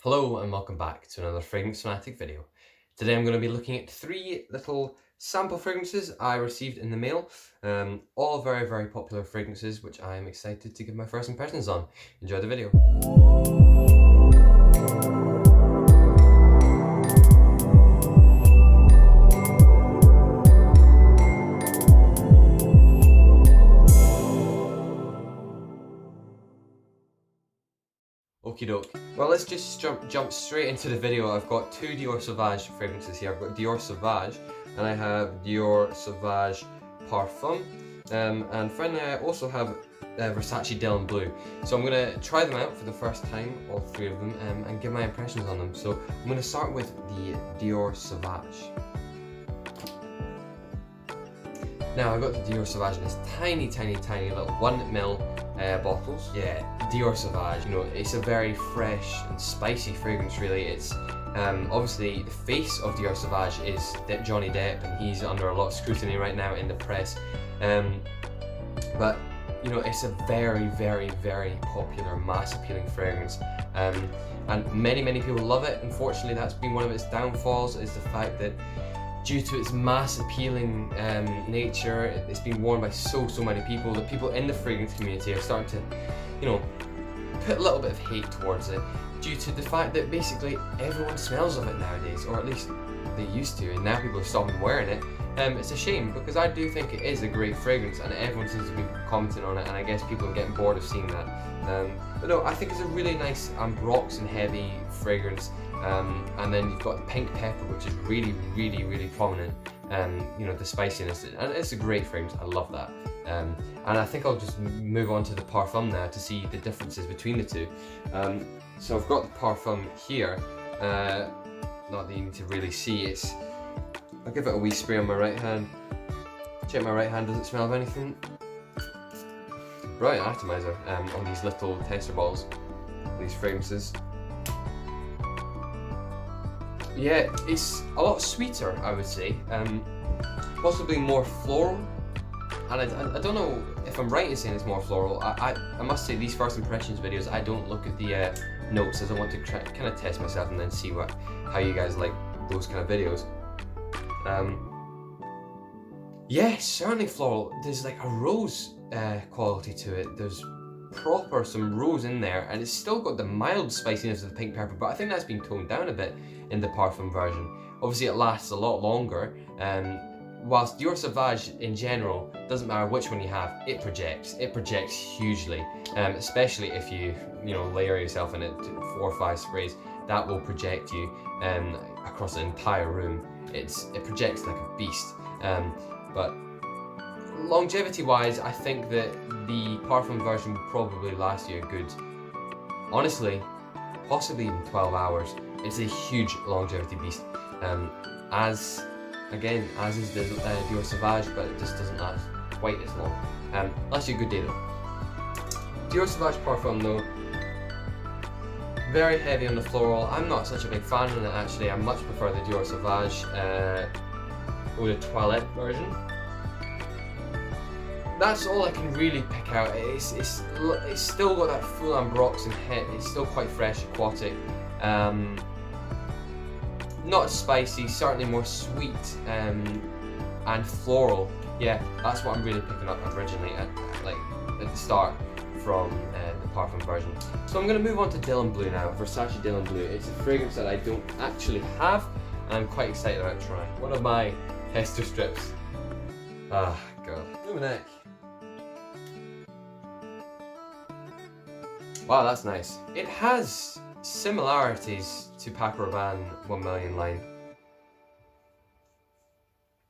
Hello and welcome back to another Fragrance Fanatic video. Today I'm going to be looking at three little sample fragrances I received in the mail. All very popular fragrances which I'm excited to give my first impressions on. Enjoy the video. Okie doke. Well, let's just jump straight into the video. I've got two Dior Sauvage fragrances here. I've got Dior Sauvage and I have Dior Sauvage Parfum. And finally I also have Versace Dylan Blue. So I'm going to try them out for the first time, all three of them, and give my impressions on them. So I'm going to start with the Dior Sauvage. Now I've got the Dior Sauvage in this tiny little 1ml bottles. Yeah, Dior Sauvage, you know, it's a very fresh and spicy fragrance really. It's obviously the face of Dior Sauvage is Johnny Depp, and he's under a lot of scrutiny right now in the press. But you know, it's a very popular, mass appealing fragrance. And many people love it. Unfortunately, that's been one of its downfalls, is the fact that due to its mass appealing nature, it's been worn by so many people that people in the fragrance community are starting to, you know, put a little bit of hate towards it, due to the fact that basically everyone smells of it nowadays, or at least they used to, and now people are stopping wearing it. It's a shame, because I do think it is a great fragrance and everyone seems to be commenting on it, and I guess people are getting bored of seeing that. But no, I think it's a really nice ambroxan heavy fragrance. And then you've got the pink pepper, which is really prominent. You know, the spiciness, and it's a great fragrance. I love that. And I think I'll just move on to the parfum now to see the differences between the two. So I've got the parfum here. Not that you need to really see. I'll give it a wee spray on my right hand. Check my right hand. Does it smell of anything? Brilliant atomizer on these little tester balls. These fragrances. Yeah, it's a lot sweeter, I would say. Possibly more floral. And I don't know if I'm right in saying it's more floral. I must say, these first impressions videos, I don't look at the notes, as I want to kind of test myself and then see how you guys like those kind of videos. Yeah, certainly floral. There's like a rose quality to it. There's proper some rose in there, and it's still got the mild spiciness of the pink pepper, but I think that's been toned down a bit in the parfum version. Obviously it lasts a lot longer, whilst Dior Sauvage in general, doesn't matter which one you have, it projects hugely, especially if you layer yourself in it 4 or 5 sprays. That will project you across the entire room. It projects like a beast. But longevity wise, I think that the parfum version would probably last you a good, honestly, possibly even 12 hours. It's a huge longevity beast. As is the Dior Sauvage, but it just doesn't last quite as long. Lasts you a good day though. Dior Sauvage parfum though, very heavy on the floral. I'm not such a big fan of it actually. I much prefer the Dior Sauvage Eau de Toilette version. That's all I can really pick out. It's still got that full ambroxan hit. It's still quite fresh, aquatic. Not spicy, certainly more sweet and floral. Yeah, that's what I'm really picking up originally at the start from the parfum version. So I'm going to move on to Dylan Blue now, Versace Dylan Blue. It's a fragrance that I don't actually have, and I'm quite excited about trying. One of my tester strips. Ah, God. Moving neck. Wow, that's nice. It has similarities to Paco Rabanne 1 Million line.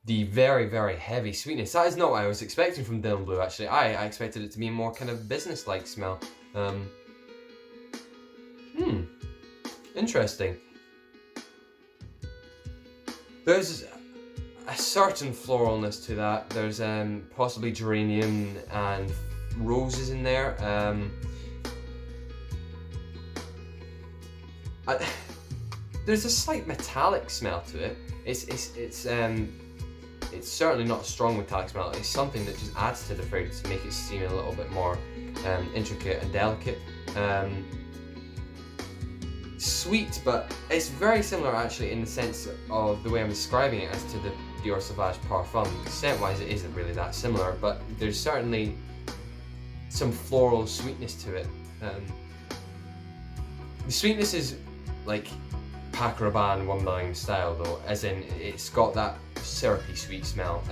The very heavy sweetness. That is not what I was expecting from Dylan Blue actually. I expected it to be more kind of business-like smell. Interesting. There's a certain floralness to that. There's possibly geranium and roses in there. There's a slight metallic smell to it. It's certainly not a strong metallic smell. It's something that just adds to the fragrance to make it seem a little bit more intricate and delicate. sweet, but it's very similar actually in the sense of the way I'm describing it as to the Dior Sauvage Parfum. Scent-wise, it isn't really that similar, but there's certainly some floral sweetness to it. The sweetness is like Paco Rabanne 1 Million style though, as in it's got that syrupy sweet smell,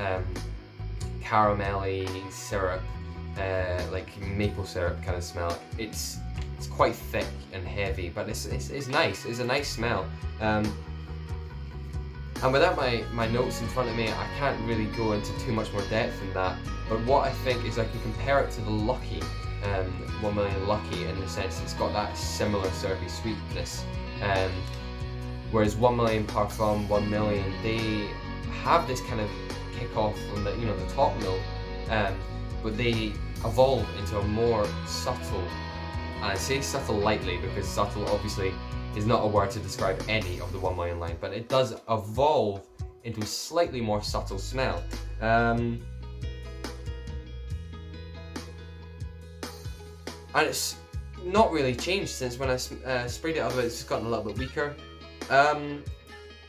caramelly syrup, like maple syrup kind of smell. It's quite thick and heavy, but it's nice. It's a nice smell. And without my notes in front of me, I can't really go into too much more depth than that. But what I think is I can compare it to the Lucky, 1 Million Lucky, in the sense it's got that similar syrupy sweetness. Whereas 1 Million Parfum, 1 Million, they have this kind of kick off from the the top note, but they evolve into a more subtle, and I say subtle lightly because subtle obviously is not a word to describe any of the 1 Million line, but it does evolve into a slightly more subtle smell. And it's not really changed since when I sprayed it, although it's just gotten a little bit weaker.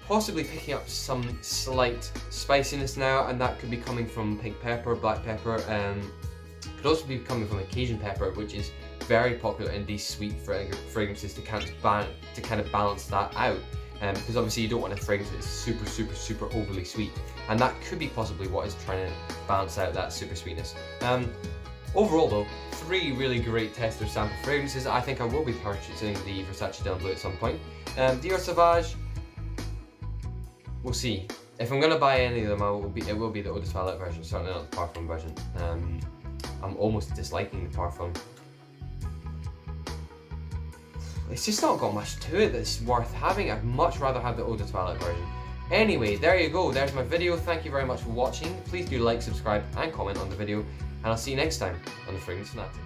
Possibly picking up some slight spiciness now, and that could be coming from pink pepper, black pepper, could also be coming from a Cajun pepper, which is very popular in these sweet fragrances to kind of balance that out. Because obviously you don't want a fragrance that's super overly sweet, and that could be possibly what is trying to balance out that super sweetness. Overall though, 3 really great tester sample fragrances. I think I will be purchasing the Versace Dylan Blue at some point. Dior Sauvage, we'll see. If I'm gonna buy any of them, it will be the Eau de Toilette version, certainly not the Parfum version. I'm almost disliking the Parfum. It's just not got much to it that's worth having. I'd much rather have the Eau de Toilette version. Anyway, there you go. There's my video. Thank you very much for watching. Please do like, subscribe, and comment on the video. And I'll see you next time on The Fragrance Fanatic.